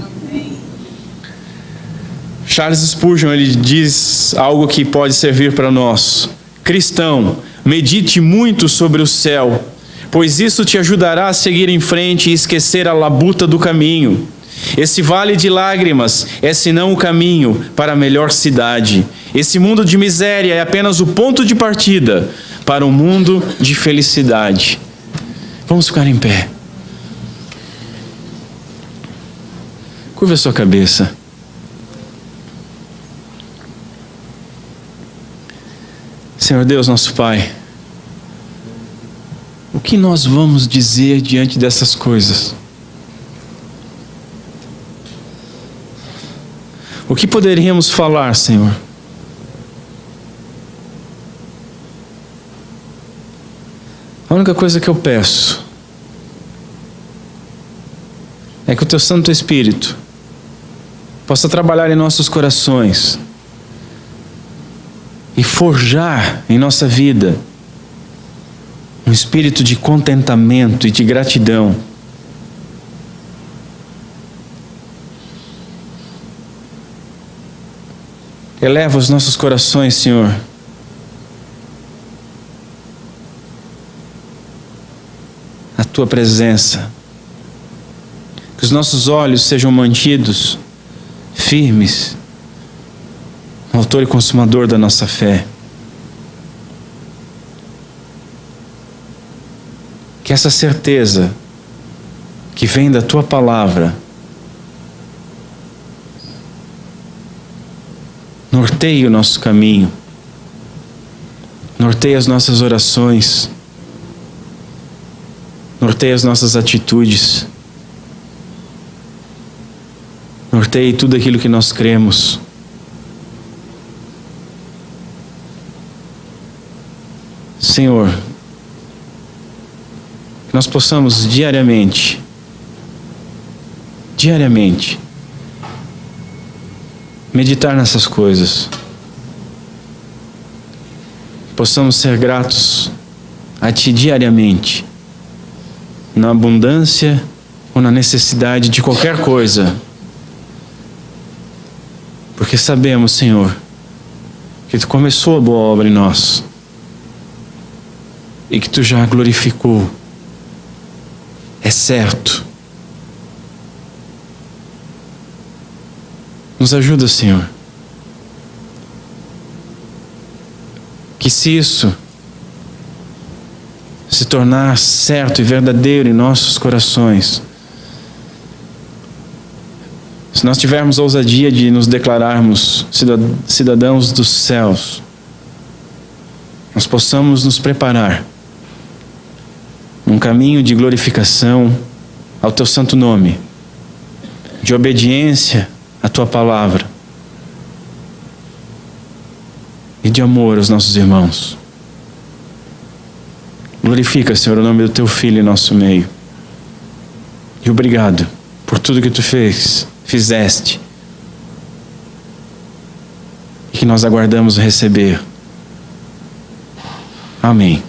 Charles Spurgeon, ele diz algo que pode servir para nós: cristão, medite muito sobre o céu, pois isso te ajudará a seguir em frente e esquecer a labuta do caminho. Esse vale de lágrimas é senão o caminho para a melhor cidade. Esse mundo de miséria é apenas o ponto de partida para um mundo de felicidade. Vamos ficar em pé. Curva a sua cabeça. Senhor Deus, nosso Pai, o que nós vamos dizer diante dessas coisas? O que poderíamos falar, Senhor? A única coisa que eu peço é que o Teu Santo Espírito possa trabalhar em nossos corações e forjar em nossa vida um espírito de contentamento e de gratidão. Eleva os nossos corações, Senhor, à Tua presença. Que os nossos olhos sejam mantidos firmes no Autor e Consumador da nossa fé. Que essa certeza que vem da Tua palavra norteie o nosso caminho, norteie as nossas orações, norteie as nossas atitudes, norteie tudo aquilo que nós cremos. Senhor, que nós possamos diariamente, meditar nessas coisas. Possamos ser gratos a Ti diariamente, na abundância ou na necessidade de qualquer coisa. Porque sabemos, Senhor, que Tu começou a boa obra em nós e que Tu já a glorificou. É certo. Nos ajuda, Senhor. Que se isso se tornar certo e verdadeiro em nossos corações, se nós tivermos a ousadia de nos declararmos cidadãos dos céus, nós possamos nos preparar num caminho de glorificação ao Teu santo nome, de obediência à Tua palavra e de amor aos nossos irmãos. Glorifica, Senhor, o nome do Teu Filho em nosso meio. E obrigado por tudo que Tu fizeste e que nós aguardamos receber. Amém.